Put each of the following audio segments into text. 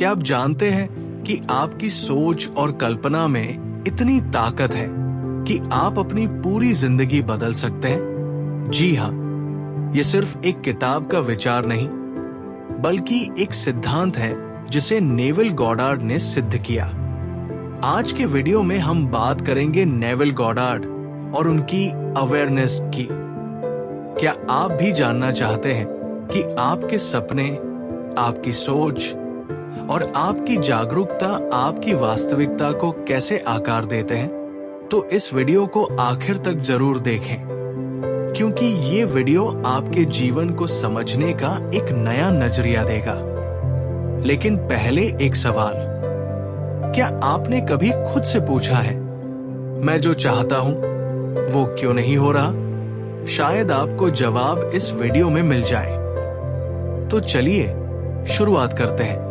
क्या आप जानते हैं कि आपकी सोच और कल्पना में इतनी ताकत है कि आप अपनी पूरी जिंदगी बदल सकते हैं? जी हाँ, ये सिर्फ एक किताब का विचार नहीं, बल्कि एक सिद्धांत है जिसे नेविल गॉडार्ड ने सिद्ध किया। आज के वीडियो में हम बात करेंगे नेविल गॉडार्ड और उनकी अवेयरनेस की। क्या आप भी जानना चाहते हैं कि आपके सपने, आपकी सोच और आपकी जागरूकता आपकी वास्तविकता को कैसे आकार देते हैं? तो इस वीडियो को आखिर तक जरूर देखें, क्योंकि ये वीडियो आपके जीवन को समझने का एक नया नजरिया देगा। लेकिन पहले एक सवाल, क्या आपने कभी खुद से पूछा है, मैं जो चाहता हूं वो क्यों नहीं हो रहा? शायद आपको जवाब इस वीडियो में मिल जाए। तो चलिए शुरुआत करते हैं।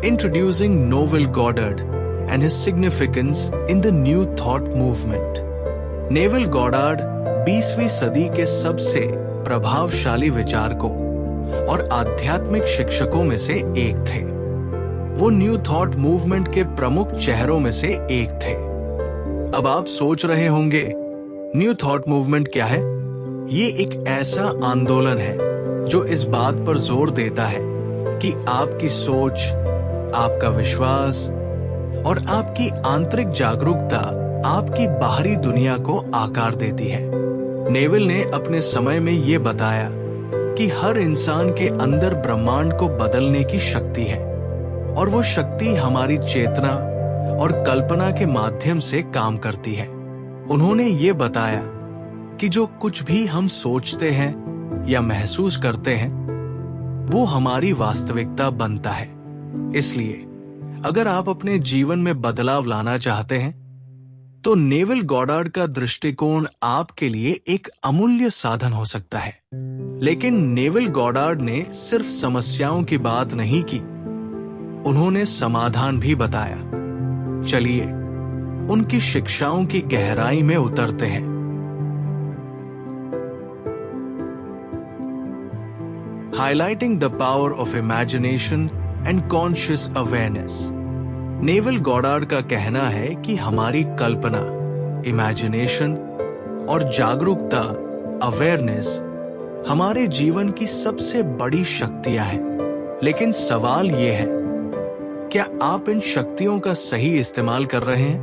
Introducing Neville Goddard and his significance in the New Thought movement. Neville Goddard 20वीं सदी के सबसे प्रभावशाली विचारकों और आध्यात्मिक शिक्षकों में से एक थे। वो न्यू थॉट मूवमेंट के प्रमुख चेहरों में से एक थे। अब आप सोच रहे होंगे, न्यू थॉट मूवमेंट क्या है? ये एक ऐसा आंदोलन है जो इस बात पर जोर देता है कि आपकी सोच, आपका विश्वास और आपकी आंतरिक जागरूकता आपकी बाहरी दुनिया को आकार देती है। नेविल ने अपने समय में ये बताया कि हर इंसान के अंदर ब्रह्मांड को बदलने की शक्ति है और वो शक्ति हमारी चेतना और कल्पना के माध्यम से काम करती है। उन्होंने ये बताया कि जो कुछ भी हम सोचते हैं या महसूस करते हैं, वो हमारी वास्तविकता बनता है। इसलिए अगर आप अपने जीवन में बदलाव लाना चाहते हैं, तो नेविल गॉडार्ड का दृष्टिकोण आपके लिए एक अमूल्य साधन हो सकता है। लेकिन नेविल गॉडार्ड ने सिर्फ समस्याओं की बात नहीं की, उन्होंने समाधान भी बताया। चलिए उनकी शिक्षाओं की गहराई में उतरते हैं। Highlighting the power of imagination and conscious awareness. Neville Goddard का कहना है कि हमारी कल्पना, इमेजिनेशन और जागरूकता, अवेयरनेस हमारे जीवन की सबसे बड़ी शक्तियां हैं। लेकिन सवाल यह है, क्या आप इन शक्तियों का सही इस्तेमाल कर रहे हैं?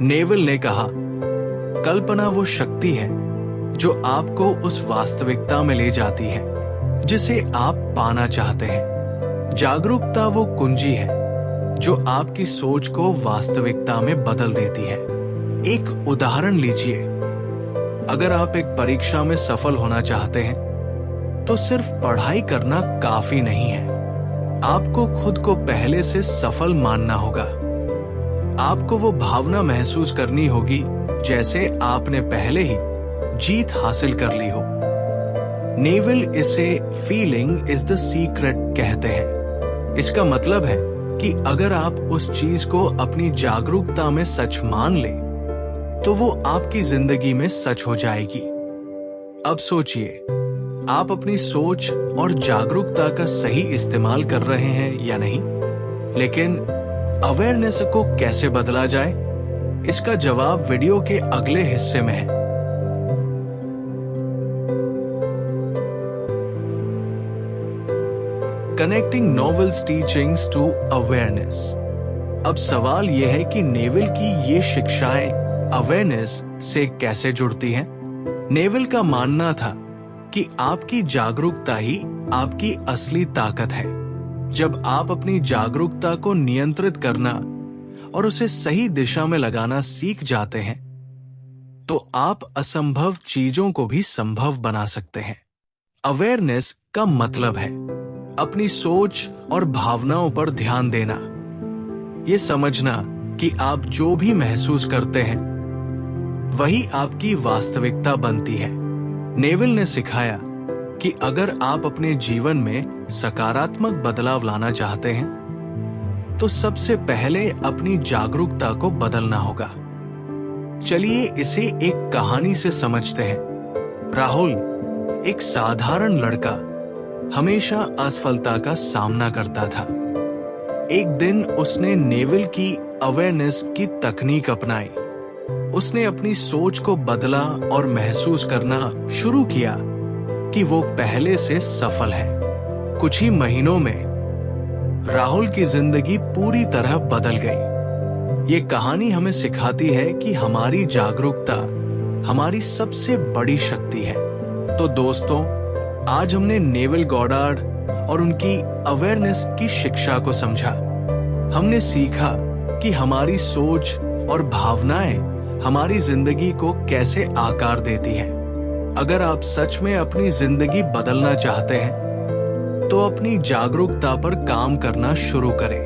नेविल ने कहा, कल्पना वो शक्ति है जो आपको उस वास्तविकता में ले जाती है जिसे आप पाना चाहते हैं। जागरूकता वो कुंजी है जो आपकी सोच को वास्तविकता में बदल देती है। एक उदाहरण लीजिए, अगर आप एक परीक्षा में सफल होना चाहते हैं, तो सिर्फ पढ़ाई करना काफी नहीं है। आपको खुद को पहले से सफल मानना होगा। आपको वो भावना महसूस करनी होगी जैसे आपने पहले ही जीत हासिल कर ली हो। नेविल इसे फीलिंग इज द सीक्रेट कहते हैं। इसका मतलब है कि अगर आप उस चीज को अपनी जागरूकता में सच मान ले, तो वो आपकी जिंदगी में सच हो जाएगी। अब सोचिए, आप अपनी सोच और जागरूकता का सही इस्तेमाल कर रहे हैं या नहीं? लेकिन अवेयरनेस को कैसे बदला जाए, इसका जवाब वीडियो के अगले हिस्से में है। Connecting Neville's teachings to awareness. अब सवाल यह है कि नेविल की ये शिक्षाएं अवेयरनेस से कैसे जुड़ती हैं? नेविल का मानना था कि आपकी जागरूकता ही आपकी असली ताकत है। जब आप अपनी जागरूकता को नियंत्रित करना और उसे सही दिशा में लगाना सीख जाते हैं, तो आप असंभव चीजों को भी संभव बना सकते हैं। अवेयरनेस का मतलब है अपनी सोच और भावनाओं पर ध्यान देना। ये समझना कि आप जो भी महसूस करते हैं, वही आपकी वास्तविकता बनती है। नेविल ने सिखाया कि अगर आप अपने जीवन में सकारात्मक बदलाव लाना चाहते हैं, तो सबसे पहले अपनी जागरूकता को बदलना होगा। चलिए इसे एक कहानी से समझते हैं। राहुल एक साधारण लड़का हमेशा असफलता का सामना करता था। एक दिन उसने नेवल की अवेयरनेस की तकनीक अपनाई। उसने अपनी सोच को बदला और महसूस करना शुरू किया कि वो पहले से सफल है। कुछ ही महीनों में राहुल की जिंदगी पूरी तरह बदल गई। ये कहानी हमें सिखाती है कि हमारी जागरूकता हमारी सबसे बड़ी शक्ति है। तो दोस्तों, आज हमने नेवल गॉडार्ड और उनकी अवेयरनेस की शिक्षा को समझा। हमने सीखा कि हमारी सोच और भावनाएं हमारी जिंदगी को कैसे आकार देती हैं। अगर आप सच में अपनी जिंदगी बदलना चाहते हैं तो अपनी जागरूकता पर काम करना शुरू करें।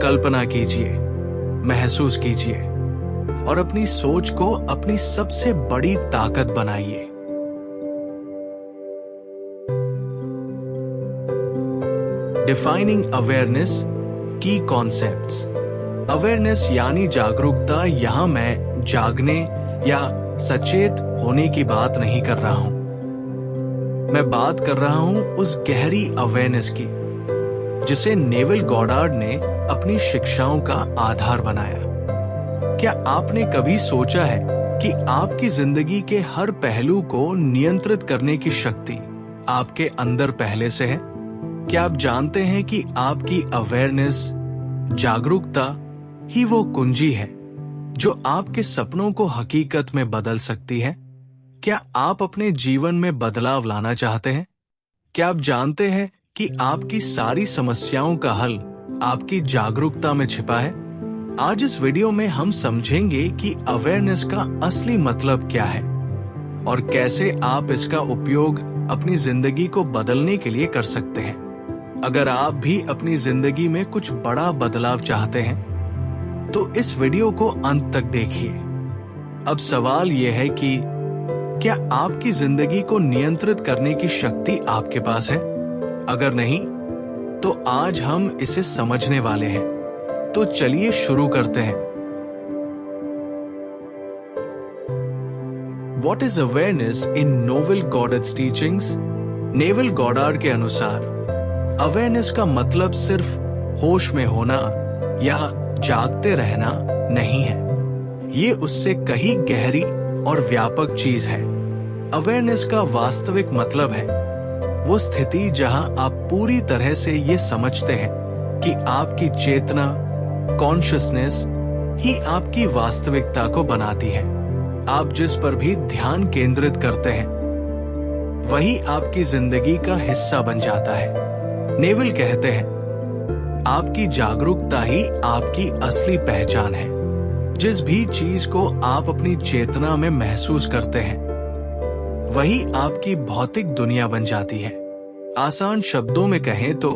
कल्पना कीजिए, महसूस कीजिए और अपनी सोच को अपनी सबसे बड़ी ताकत बनाइए। डिफाइनिंग अवेयरनेस, की कॉन्सेप्ट्स। अवेयरनेस यानी जागरूकता। यहां मैं जागने या सचेत होने की बात नहीं कर रहा हूं। मैं बात कर रहा हूं उस गहरी अवेयरनेस की जिसे नेवल गॉडार्ड ने अपनी शिक्षाओं का आधार बनाया। क्या आपने कभी सोचा है कि आपकी जिंदगी के हर पहलू को नियंत्रित करने की शक्ति आपके अंदर पहले से है? क्या आप जानते हैं कि आपकी अवेयरनेस, जागरूकता ही वो कुंजी है जो आपके सपनों को हकीकत में बदल सकती है? क्या आप अपने जीवन में बदलाव लाना चाहते हैं? क्या आप जानते हैं कि आपकी सारी समस्याओं का हल आपकी जागरूकता में छिपा है? आज इस वीडियो में हम समझेंगे कि अवेयरनेस का असली मतलब क्या है और कैसे आप इसका उपयोग अपनी जिंदगी को बदलने के लिए कर सकते हैं। अगर आप भी अपनी जिंदगी में कुछ बड़ा बदलाव चाहते हैं तो इस वीडियो को अंत तक देखिए। अब सवाल यह है कि क्या आपकी जिंदगी को नियंत्रित करने की शक्ति आपके पास है? अगर नहीं, तो आज हम इसे समझने वाले हैं। तो चलिए शुरू करते हैं। What is awareness in Neville Goddard's teachings? Naval Goddard के अनुसार अवेयरनेस का मतलब सिर्फ होश में होना या जागते रहना नहीं है। ये उससे कहीं गहरी और व्यापक चीज है। अवेयरनेस का वास्तविक मतलब है वो स्थिति जहां आप पूरी तरह से ये समझते हैं कि आपकी चेतना, कॉन्शियसनेस ही आपकी वास्तविकता को बनाती है। आप जिस पर भी ध्यान केंद्रित करते हैं वही आपकी जिंदगी का हिस्सा बन जाता है। नेवल कहते हैं, आपकी जागरूकता ही आपकी असली पहचान है। जिस भी चीज को आप अपनी चेतना में महसूस करते हैं वही आपकी भौतिक दुनिया बन जाती है। आसान शब्दों में कहें तो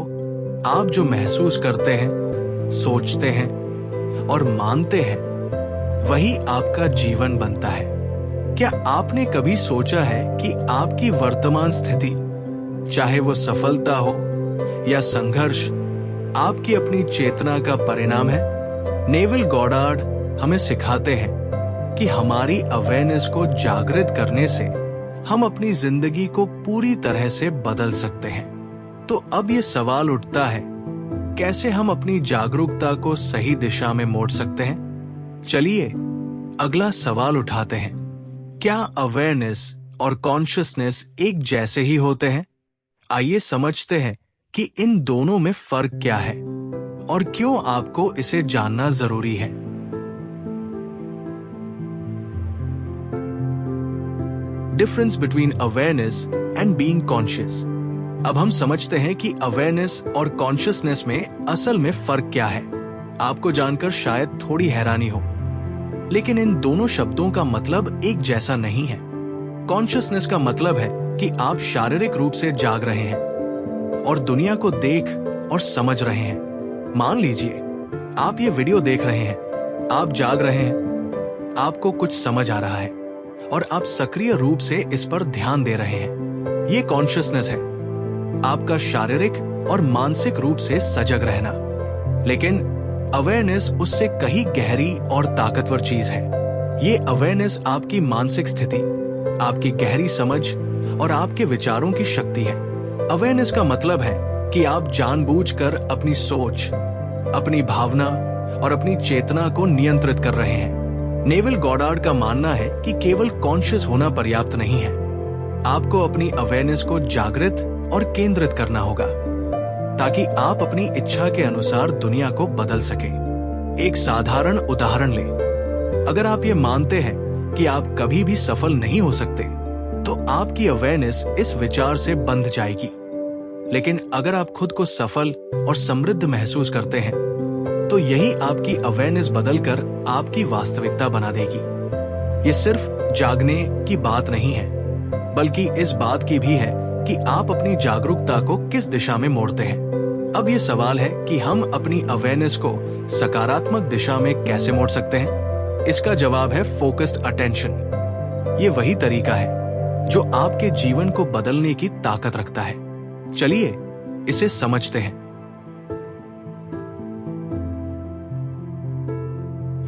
आप जो महसूस करते हैं, सोचते हैं और मानते हैं वही आपका जीवन बनता है। क्या आपने कभी सोचा है कि आपकी वर्तमान स्थिति, चाहे वो सफलता हो या संघर्ष, आपकी अपनी चेतना का परिणाम है? नेवल गॉडार्ड हमें सिखाते हैं कि हमारी अवेयरनेस को जागृत करने से हम अपनी जिंदगी को पूरी तरह से बदल सकते हैं। तो अब ये सवाल उठता है, कैसे हम अपनी जागरूकता को सही दिशा में मोड़ सकते हैं? चलिए अगला सवाल उठाते हैं। क्या अवेयरनेस और कॉन्शियसनेस एक जैसे ही होते हैं? आइए समझते हैं कि इन दोनों में फर्क क्या है और क्यों आपको इसे जानना जरूरी है। Difference between awareness and being conscious. अब हम समझते हैं कि अवेयरनेस और कॉन्शियसनेस में असल में फर्क क्या है। आपको जानकर शायद थोड़ी हैरानी हो, लेकिन इन दोनों शब्दों का मतलब एक जैसा नहीं है। कॉन्शियसनेस का मतलब है कि आप शारीरिक रूप से जाग रहे हैं और दुनिया को देख और समझ रहे हैं। मान लीजिए आप ये वीडियो देख रहे हैं, आप जाग रहे हैं, आपको कुछ समझ आ रहा है और आप सक्रिय रूप से इस पर ध्यान दे रहे हैं। ये कॉन्शियसनेस है, आपका शारीरिक और मानसिक रूप से सजग रहना। लेकिन अवेयरनेस उससे कहीं गहरी और ताकतवर चीज है। ये अवेयरनेस आपकी मानसिक स्थिति, आपकी गहरी समझ और आपके विचारों की शक्ति है। अवेयरनेस का मतलब है कि आप जानबूझकर अपनी सोच, अपनी भावना और अपनी चेतना को नियंत्रित कर रहे हैं। नेवल गॉडार्ड का मानना है कि केवल कॉन्शियस होना पर्याप्त नहीं है। आपको अपनी अवेयरनेस को जागृत और केंद्रित करना होगा ताकि आप अपनी इच्छा के अनुसार दुनिया को बदल सके। एक साधारण उदाहरण लें। अगर आप ये मानते हैं कि आप कभी भी सफल नहीं हो सकते, तो आपकी अवेयरनेस इस विचार से बंध जाएगी। लेकिन अगर आप खुद को सफल और समृद्ध महसूस करते हैं, तो यही आपकी अवेयरनेस बदलकर आपकी वास्तविकता बना देगी। ये सिर्फ जागने की बात नहीं है, बल्कि इस बात की भी है कि आप अपनी जागरूकता को किस दिशा में मोड़ते हैं। अब ये सवाल है कि हम अपनी अवेयरनेस को सकारात्मक दिशा में कैसे मोड़ सकते हैं। इसका जवाब है फोकस्ड अटेंशन। ये वही तरीका है जो आपके जीवन को बदलने की ताकत रखता है। चलिए इसे समझते हैं।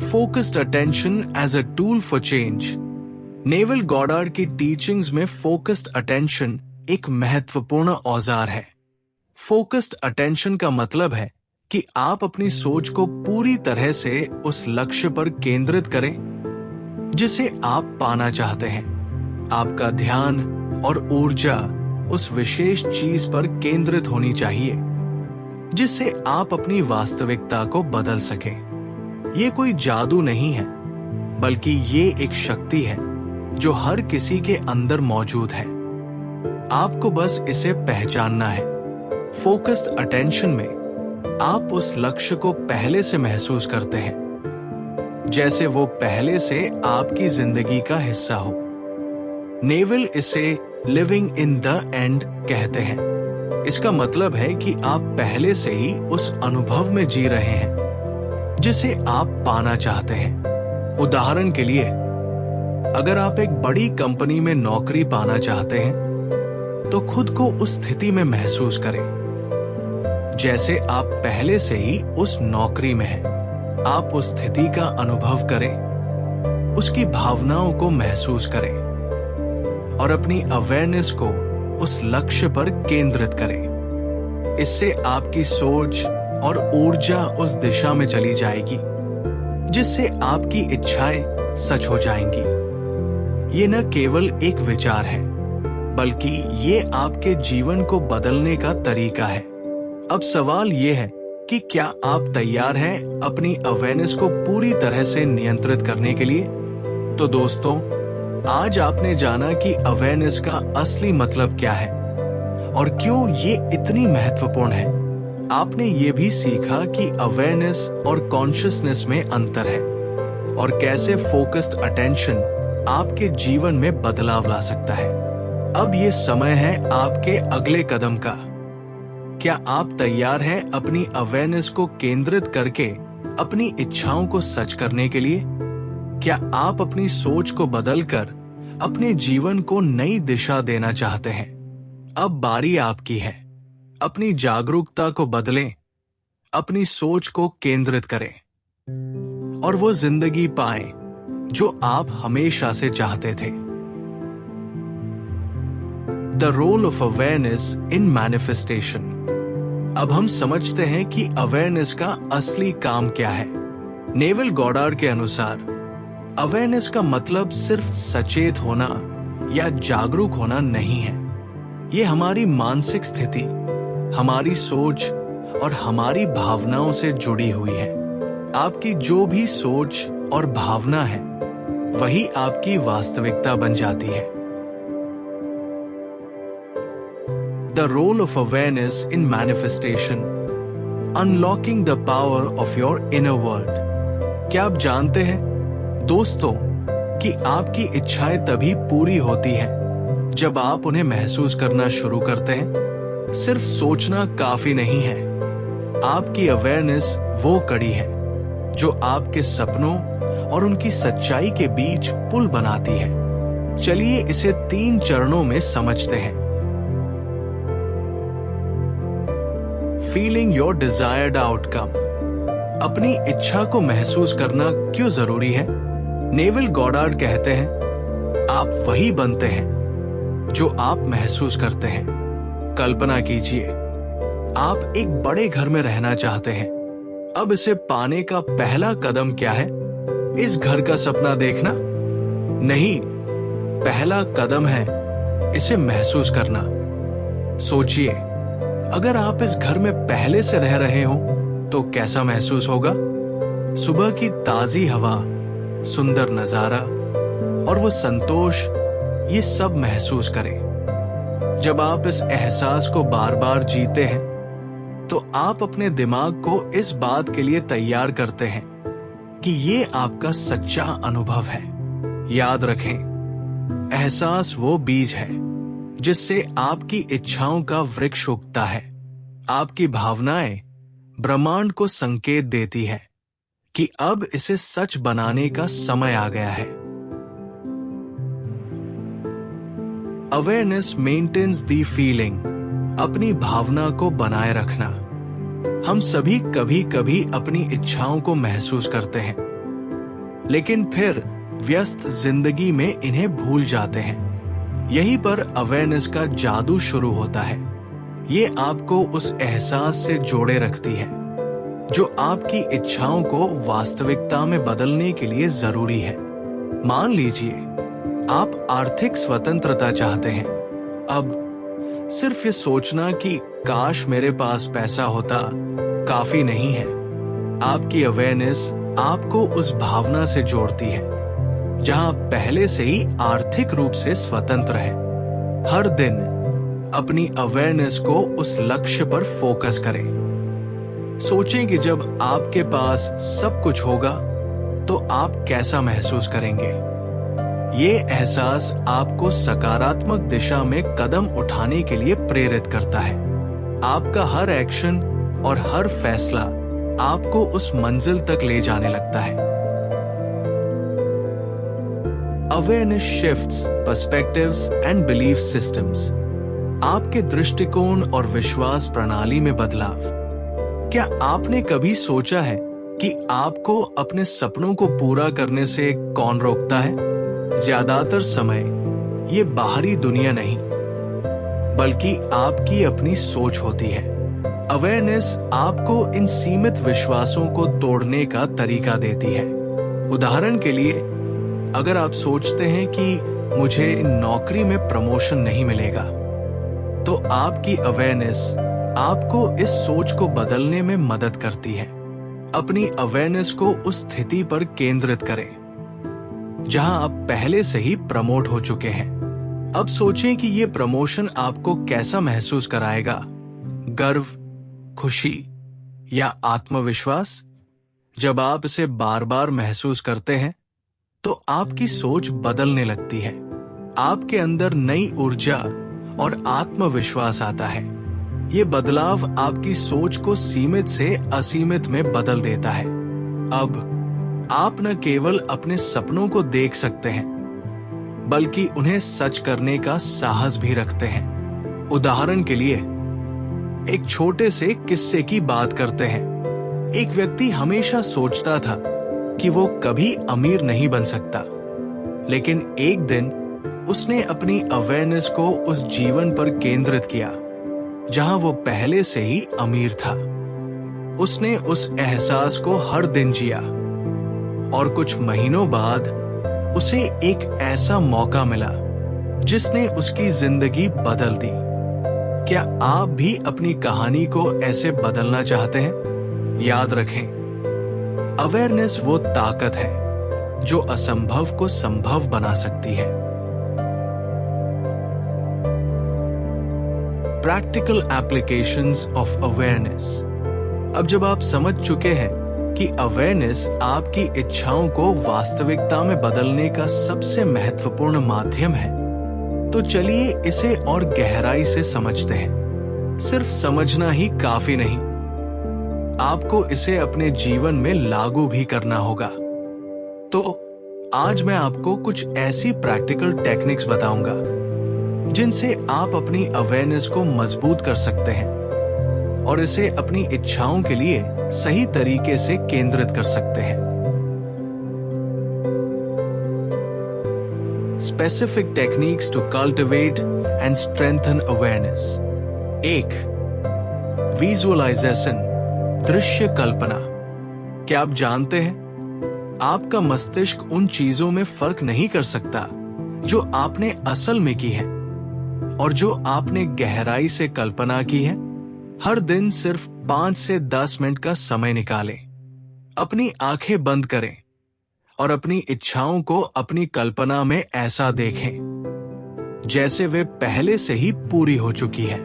Focused attention as a tool for change. Neville Goddard की टीचिंग्स में फोकस्ड अटेंशन एक महत्वपूर्ण औजार है। फोकस्ड अटेंशन का मतलब है कि आप अपनी सोच को पूरी तरह से उस लक्ष्य पर केंद्रित करें जिसे आप पाना चाहते हैं। आपका ध्यान और ऊर्जा उस विशेष चीज पर केंद्रित होनी चाहिए जिससे आप अपनी वास्तविकता को बदल सकें। ये कोई जादू नहीं है, बल्कि ये एक शक्ति है जो हर किसी के अंदर मौजूद है। आपको बस इसे पहचानना है। फोकस्ड अटेंशन में आप उस लक्ष्य को पहले से महसूस करते हैं, जैसे वो पहले से आपकी जिंदगी का हिस्सा हो। नेवल इसे लिविंग इन द एंड कहते हैं। इसका मतलब है कि आप पहले से ही उस अनुभव में जी रहे हैं जिसे आप पाना चाहते हैं। उदाहरण के लिए, अगर आप एक बड़ी कंपनी में नौकरी पाना चाहते हैं, तो खुद को उस स्थिति में महसूस करें जैसे आप पहले से ही उस नौकरी में हैं। आप उस स्थिति का अनुभव करें, उसकी भावनाओं को महसूस करें और अपनी अवेयरनेस को उस लक्ष्य पर केंद्रित करें। इससे आपकी सोच और ऊर्जा उस दिशा में चली जाएगी जिससे आपकी इच्छाएं सच हो जाएंगी। ये न केवल एक विचार है, बल्कि ये आपके जीवन को बदलने का तरीका है। अब सवाल ये है कि क्या आप तैयार हैं अपनी अवेयरनेस को पूरी तरह से नियंत्रित करने के लिए? तो दोस्तों, आज आपने जाना कि अवेयरनेस का असली मतलब क्या है और क्यों ये इतनी महत्वपूर्ण है। आपने ये भी सीखा कि अवेयरनेस और कॉन्शियसनेस में अंतर है और कैसे फोकस्ड अटेंशन आपके जीवन में बदलाव ला सकता है। अब ये समय है आपके अगले कदम का। क्या आप तैयार हैं अपनी अवेयरनेस को केंद्रित करके अपनी इच्छाओं को सच करने के लिए? क्या आप अपनी सोच को बदलकर अपने जीवन को नई दिशा देना चाहते हैं? अब बारी आपकी है। अपनी जागरूकता को बदलें, अपनी सोच को केंद्रित करें और वो जिंदगी पाएं जो आप हमेशा से चाहते थे। The role of awareness in manifestation. अब हम समझते हैं कि अवेयरनेस का असली काम क्या है। नेवल गॉडार्ड के अनुसार अवेयरनेस का मतलब सिर्फ सचेत होना या जागरूक होना नहीं है। ये हमारी मानसिक स्थिति, हमारी सोच और हमारी भावनाओं से जुड़ी हुई है। आपकी जो भी सोच और भावना है, वही आपकी वास्तविकता बन जाती है। The role of awareness in manifestation, unlocking the power of your inner world. क्या आप जानते हैं दोस्तों कि आपकी इच्छाएं तभी पूरी होती हैं जब आप उन्हें महसूस करना शुरू करते हैं? सिर्फ सोचना काफी नहीं है। आपकी अवेयरनेस वो कड़ी है जो आपके सपनों और उनकी सच्चाई के बीच पुल बनाती है। चलिए इसे 3 चरणों में समझते हैं। Feeling your desired outcome. अपनी इच्छा को महसूस करना क्यों जरूरी है? नेवल गॉडार्ड कहते हैं, आप वही बनते हैं जो आप महसूस करते हैं। कल्पना कीजिए, आप एक बड़े घर में रहना चाहते हैं। अब इसे पाने का पहला कदम क्या है? इस घर का सपना देखना? नहीं, पहला कदम है इसे महसूस करना। सोचिए, अगर आप इस घर में पहले से रह रहे हो तो कैसा महसूस होगा? सुबह की ताजी हवा, सुंदर नजारा और वो संतोष, ये सब महसूस करें। जब आप इस एहसास को बार बार जीते हैं तो आप अपने दिमाग को इस बात के लिए तैयार करते हैं कि ये आपका सच्चा अनुभव है। याद रखें, एहसास वो बीज है जिससे आपकी इच्छाओं का वृक्ष उगता है। आपकी भावनाएं ब्रह्मांड को संकेत देती है कि अब इसे सच बनाने का समय आ गया है। अवेयरनेस मेंटेन्स द फीलिंग, अपनी भावना को बनाए रखना। हम सभी कभी कभी अपनी इच्छाओं को महसूस करते हैं, लेकिन फिर व्यस्त जिंदगी में इन्हें भूल जाते हैं। यहीं पर अवेयरनेस का जादू शुरू होता है। ये आपको उस एहसास से जोड़े रखती है जो आपकी इच्छाओं को वास्तविकता में बदलने के लिए जरूरी है। मान लीजिए, आप आर्थिक स्वतंत्रता चाहते हैं। अब सिर्फ ये सोचना कि काश मेरे पास पैसा होता काफी नहीं है। आपकी अवेयरनेस आपको उस भावना से जोड़ती है जहां आप पहले से ही आर्थिक रूप से स्वतंत्र है। हर दिन अपनी अवेयरनेस को उस लक्ष्य पर फोकस करें। सोचें कि जब आपके पास सब कुछ होगा तो आप कैसा महसूस करेंगे। ये एहसास आपको सकारात्मक दिशा में कदम उठाने के लिए प्रेरित करता है। आपका हर एक्शन और हर फैसला आपको उस मंजिल तक ले जाने लगता है। Awareness shifts perspectives and belief systems, आपके दृष्टिकोण और विश्वास प्रणाली में बदलाव। क्या आपने कभी सोचा है कि आपको अपने सपनों को पूरा करने से कौन रोकता है? ज्यादातर समय ये बाहरी दुनिया नहीं, बल्कि आपकी अपनी सोच होती है। अवेयरनेस आपको इन सीमित विश्वासों को तोड़ने का तरीका देती है। उदाहरण के लिए, अगर आप सोचते हैं कि मुझे नौकरी में प्रमोशन नहीं मिलेगा, तो आपकी अवेयरनेस आपको इस सोच को बदलने में मदद करती है। अपनी अवेयरनेस को उस स्थिति पर केंद्रित करें जहां आप पहले से ही प्रमोट हो चुके हैं। अब सोचें कि ये प्रमोशन आपको कैसा महसूस कराएगा। गर्व, खुशी या आत्मविश्वास? जब आप इसे बार बार महसूस करते हैं तो आपकी सोच बदलने लगती है। आपके अंदर नई ऊर्जा और आत्मविश्वास आता है। ये बदलाव आपकी सोच को सीमित से असीमित में बदल देता है। अब आप न केवल अपने सपनों को देख सकते हैं, बल्कि उन्हें सच करने का साहस भी रखते हैं। उदाहरण के लिए, एक छोटे से किस्से की बात करते हैं। एक व्यक्ति हमेशा सोचता था कि वो कभी अमीर नहीं बन सकता, लेकिन एक दिन उसने अपनी अवेयरनेस को उस जीवन पर केंद्रित किया जहां वो पहले से ही अमीर था। उसने उस एहसास को हर दिन जिया और कुछ महीनों बाद उसे एक ऐसा मौका मिला जिसने उसकी जिंदगी बदल दी। क्या आप भी अपनी कहानी को ऐसे बदलना चाहते हैं? याद रखें, अवेयरनेस वो ताकत है जो असंभव को संभव बना सकती है। Practical applications of awareness. अब जब आप समझ चुके हैं कि अवेयरनेस आपकी इच्छाओं को वास्तविकता में बदलने का सबसे महत्वपूर्ण माध्यम है, तो चलिए इसे और गहराई से समझते हैं। सिर्फ समझना ही काफी नहीं, आपको इसे अपने जीवन में लागू भी करना होगा। तो आज मैं आपको कुछ ऐसी प्रैक्टिकल टेक्निक्स बताऊंगा जिनसे आप अपनी अवेयरनेस को मजबूत कर सकते हैं और इसे अपनी इच्छाओं के लिए सही तरीके से केंद्रित कर सकते हैं। Specific techniques to cultivate and strengthen awareness. एक, विजुअलाइजेशन, दृश्य कल्पना। क्या आप जानते हैं, आपका मस्तिष्क उन चीजों में फर्क नहीं कर सकता जो आपने असल में की है और जो आपने गहराई से कल्पना की है। हर दिन सिर्फ 5 से 10 मिनट का समय निकालें, अपनी आंखें बंद करें और अपनी इच्छाओं को अपनी कल्पना में ऐसा देखें जैसे वे पहले से ही पूरी हो चुकी है।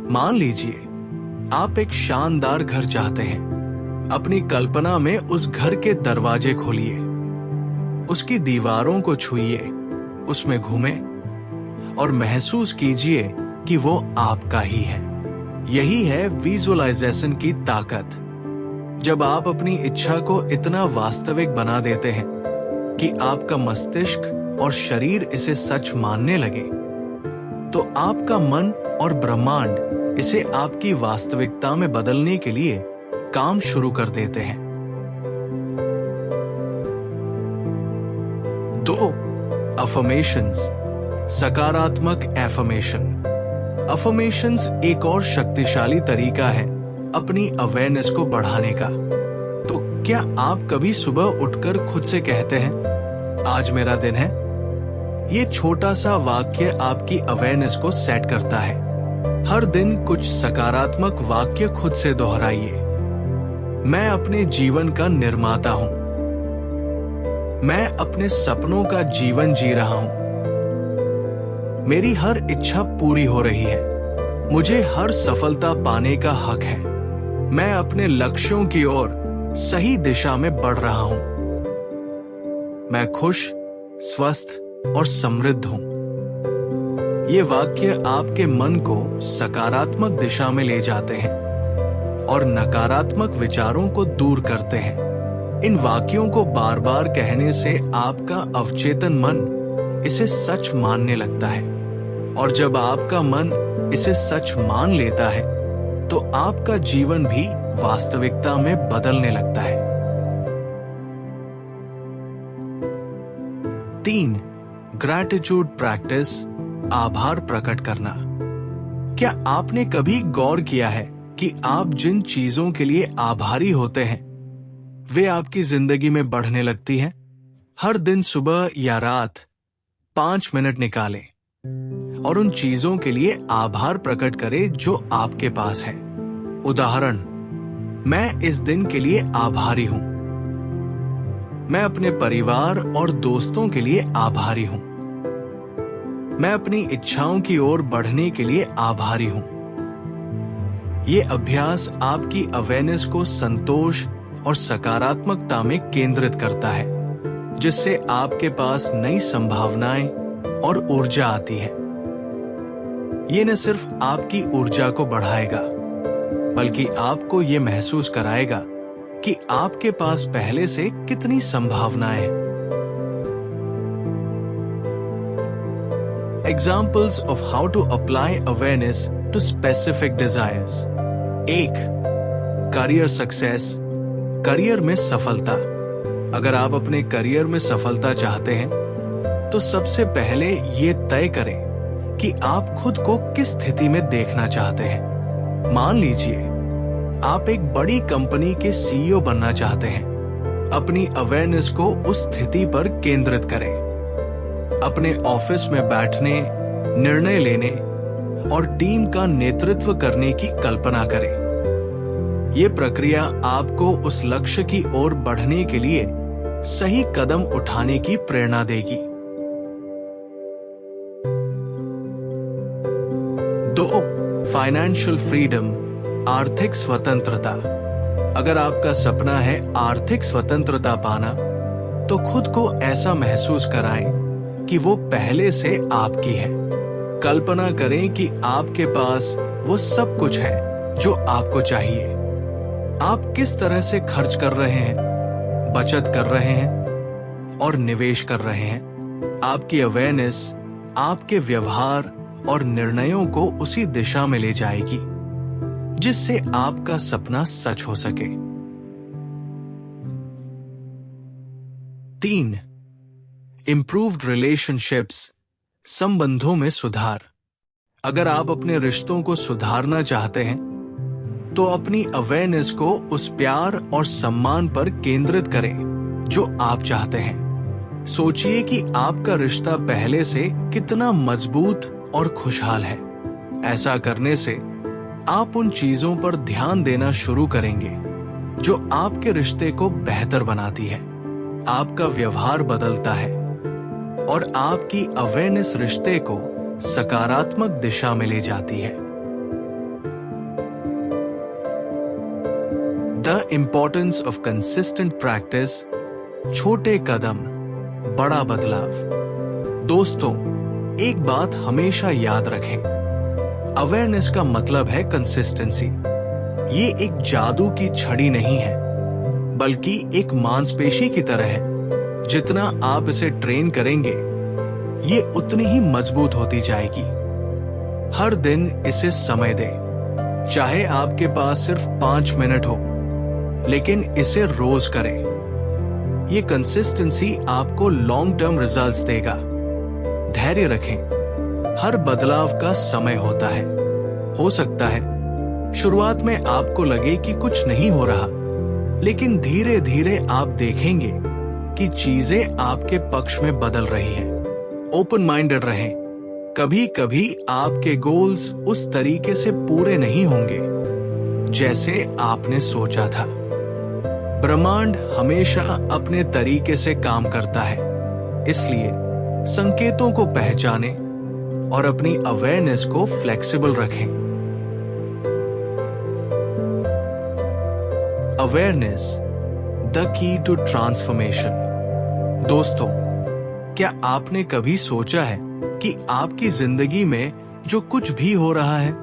मान लीजिए आप एक शानदार घर चाहते हैं। अपनी कल्पना में उस घर के दरवाजे खोलिए, उसकी दीवारों को छुइए, उसमें घूमें और महसूस कीजिए कि वो आपका ही है। यही है विजुअलाइजेशन की ताकत। जब आप अपनी इच्छा को इतना वास्तविक बना देते हैं कि आपका मस्तिष्क और शरीर इसे सच मानने लगे, तो आपका मन और ब्रह्मांड इसे आपकी वास्तविकता में बदलने के लिए काम शुरू कर देते हैं। 2. अफर्मेशंस, सकारात्मक एफर्मेशन। अफर्मेशंस एक और शक्तिशाली तरीका है अपनी अवेयरनेस को बढ़ाने का। तो क्या आप कभी सुबह उठकर खुद से कहते हैं, आज मेरा दिन है? ये छोटा सा वाक्य आपकी अवेयरनेस को सेट करता है। हर दिन कुछ सकारात्मक वाक्य खुद से दोहराइए। मैं अपने जीवन का निर्माता हूं। मैं अपने सपनों का जीवन जी रहा हूं। मेरी हर इच्छा पूरी हो रही है। मुझे हर सफलता पाने का हक है। मैं अपने लक्ष्यों की ओर सही दिशा में बढ़ रहा हूं। मैं खुश, स्वस्थ और समृद्ध हूं। ये वाक्य आपके मन को सकारात्मक दिशा में ले जाते हैं और नकारात्मक विचारों को दूर करते हैं। इन वाक्यों को बार बार कहने से आपका अवचेतन मन इसे सच मानने लगता है और जब आपका मन इसे सच मान लेता है तो आपका जीवन भी वास्तविकता में बदलने लगता है। 3. ग्रैटिट्यूड प्रैक्टिस, आभार प्रकट करना। क्या आपने कभी गौर किया है कि आप जिन चीजों के लिए आभारी होते हैं वे आपकी जिंदगी में बढ़ने लगती हैं? हर दिन सुबह या रात 5 मिनट निकालें और उन चीजों के लिए आभार प्रकट करें जो आपके पास है। उदाहरण, मैं इस दिन के लिए आभारी हूं। मैं अपने परिवार और दोस्तों के लिए आभारी हूं। मैं अपनी इच्छाओं की ओर बढ़ने के लिए आभारी हूं। ये अभ्यास आपकी अवेयरनेस को संतोष और सकारात्मकता में केंद्रित करता है, जिससे आपके पास नई संभावनाएं और ऊर्जा आती है। ये न सिर्फ आपकी ऊर्जा को बढ़ाएगा, बल्कि आपको ये महसूस कराएगा कि आपके पास पहले से कितनी संभावनाएं हैं। Examples of how to apply awareness to specific desires. 1. Career success, career में सफलता। अगर आप अपने करियर में सफलता चाहते हैं तो सबसे पहले ये तय करें कि आप खुद को किस स्थिति में देखना चाहते हैं। मान लीजिए आप एक बड़ी कंपनी के सीईओ बनना चाहते हैं। अपनी अवेयरनेस को उस स्थिति पर केंद्रित करें। अपने ऑफिस में बैठने, निर्णय लेने और टीम का नेतृत्व करने की कल्पना करें। ये प्रक्रिया आपको उस लक्ष्य की ओर बढ़ने के लिए सही कदम उठाने की प्रेरणा देगी। 2. फाइनेंशियल फ्रीडम, आर्थिक स्वतंत्रता। अगर आपका सपना है आर्थिक स्वतंत्रता पाना, तो खुद को ऐसा महसूस कराएं कि वो पहले से आपकी है। कल्पना करें कि आपके पास वो सब कुछ है जो आपको चाहिए। आप किस तरह से खर्च कर रहे हैं, बचत कर रहे हैं और निवेश कर रहे हैं। आपकी अवेयरनेस आपके व्यवहार और निर्णयों को उसी दिशा में ले जाएगी जिससे आपका सपना सच हो सके। 3. इम्प्रूव्ड रिलेशनशिप्स, संबंधों में सुधार। अगर आप अपने रिश्तों को सुधारना चाहते हैं तो अपनी अवेयरनेस को उस प्यार और सम्मान पर केंद्रित करें जो आप चाहते हैं। सोचिए कि आपका रिश्ता पहले से कितना मजबूत और खुशहाल है। ऐसा करने से आप उन चीजों पर ध्यान देना शुरू करेंगे जो आपके रिश्ते को बेहतर बनाती है। आपका व्यवहार बदलता है और आपकी अवेयरनेस रिश्ते को सकारात्मक दिशा में ले जाती है। The importance of consistent practice, छोटे कदम, बड़ा बदलाव। दोस्तों, एक बात हमेशा याद रखें, अवेयरनेस का मतलब है कंसिस्टेंसी। ये एक जादू की छड़ी नहीं है, बल्कि एक मांसपेशी की तरह है। जितना आप इसे ट्रेन करेंगे, ये उतनी ही मजबूत होती जाएगी। हर दिन इसे समय दें, चाहे आपके पास सिर्फ 5 मिनट हो, लेकिन इसे रोज करें। ये कंसिस्टेंसी आपको लॉन्ग टर्म रिजल्ट्स देगा। धैर्य रखें, हर बदलाव का समय होता है। हो सकता है शुरुआत में आपको लगे कि कुछ नहीं हो रहा, लेकिन धीरे धीरे आप देखेंगे कि चीजें आपके पक्ष में बदल रही हैं। ओपन माइंडेड रहें। कभी कभी आपके गोल्स उस तरीके से पूरे नहीं होंगे जैसे आपने सोचा था। ब्रह्मांड हमेशा अपने तरीके से काम करता है, इसलिए संकेतों को पहचानें और अपनी अवेयरनेस को फ्लेक्सिबल रखें। Awareness, the key to transformation. दोस्तों, क्या आपने कभी सोचा है कि आपकी जिंदगी में जो कुछ भी हो रहा है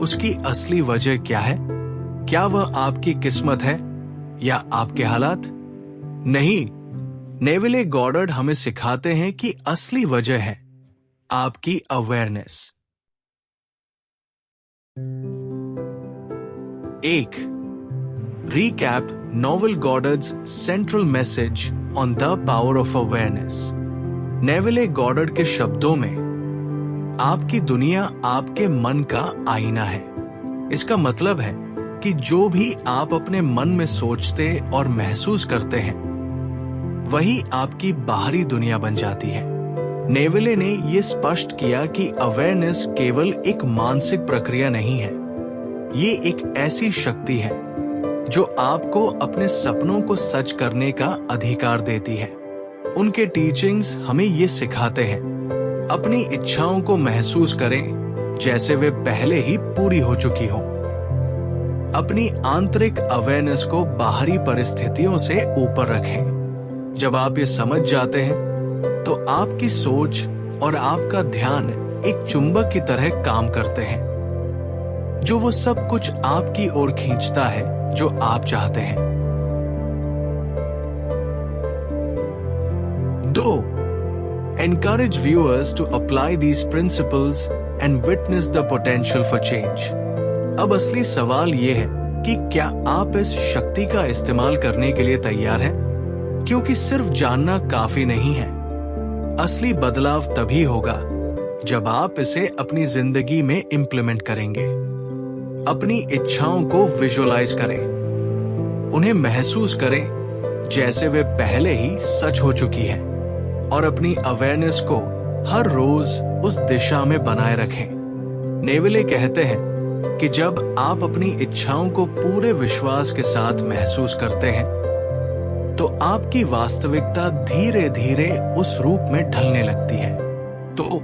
उसकी असली वजह क्या है? क्या वह आपकी किस्मत है या आपके हालात? नहीं, नेविले गॉडार्ड हमें सिखाते हैं कि असली वजह है आपकी awareness. 1. Recap Neville Goddard's central message on the power of awareness. Neville Goddard के शब्दों में, आपकी दुनिया आपके मन का आईना है। इसका मतलब है कि जो भी आप अपने मन में सोचते और महसूस करते हैं, वही आपकी बाहरी दुनिया बन जाती है। नेविले ने यह स्पष्ट किया कि अवेयरनेस केवल एक मानसिक प्रक्रिया नहीं है, ये एक ऐसी शक्ति है जो आपको अपने सपनों को सच करने का अधिकार देती है। उनके टीचिंग्स हमें ये सिखाते हैं, अपनी इच्छाओं को महसूस करें जैसे वे पहले ही पूरी हो चुकी हों। अपनी आंतरिक अवेयरनेस को बाहरी परिस्थितियों से ऊपर रखें। जब आप ये समझ जाते हैं तो आपकी सोच और आपका ध्यान एक चुंबक की तरह काम करते हैं, जो वो सब कुछ आपकी ओर खींचता है जो आप चाहते हैं। 2. Encourage viewers to apply these principles and witness the potential for change. अब असली सवाल ये है कि क्या आप इस शक्ति का इस्तेमाल करने के लिए तैयार हैं? क्योंकि सिर्फ जानना काफी नहीं है। असली बदलाव तभी होगा जब आप इसे अपनी जिंदगी में इम्प्लीमेंट करेंगे। अपनी इच्छाओं को विजुअलाइज करें, उन्हें महसूस करें जैसे वे पहले ही सच हो चुकी है, और अपनी अवेयरनेस को हर रोज उस दिशा में बनाए रखें। नेविले कहते हैं कि जब आप अपनी इच्छाओं को पूरे विश्वास के साथ महसूस करते हैं, तो आपकी वास्तविकता धीरे धीरे उस रूप में ढलने लगती है। तो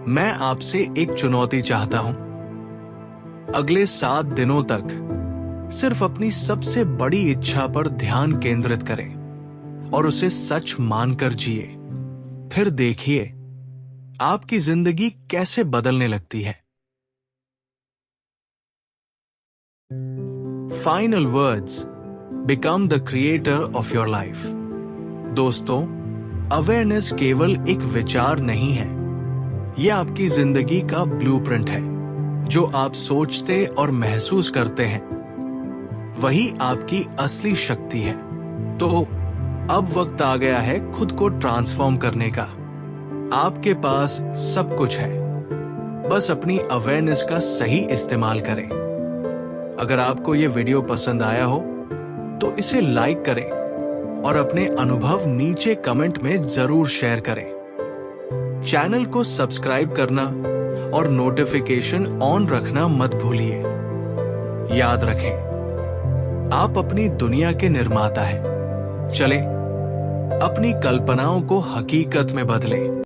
मैं आपसे एक चुनौती चाहता हूं। अगले 7 दिनों तक सिर्फ अपनी सबसे बड़ी इच्छा पर ध्यान केंद्रित करें और उसे सच मानकर जिए। फिर देखिए आपकी जिंदगी कैसे बदलने लगती है। Final words, become the creator of your life. दोस्तों, अवेयरनेस केवल एक विचार नहीं है, यह आपकी जिंदगी का ब्लूप्रिंट है। जो आप सोचते और महसूस करते हैं, वही आपकी असली शक्ति है। तो अब वक्त आ गया है खुद को ट्रांसफॉर्म करने का। आपके पास सब कुछ है, बस अपनी अवेयरनेस का सही इस्तेमाल करें। अगर आपको ये वीडियो पसंद आया हो तो इसे लाइक करें और अपने अनुभव नीचे कमेंट में जरूर शेयर करें। चैनल को सब्सक्राइब करना और नोटिफिकेशन ऑन रखना मत भूलिए। याद रखें, आप अपनी दुनिया के निर्माता हैं। चलें, अपनी कल्पनाओं को हकीकत में बदलें।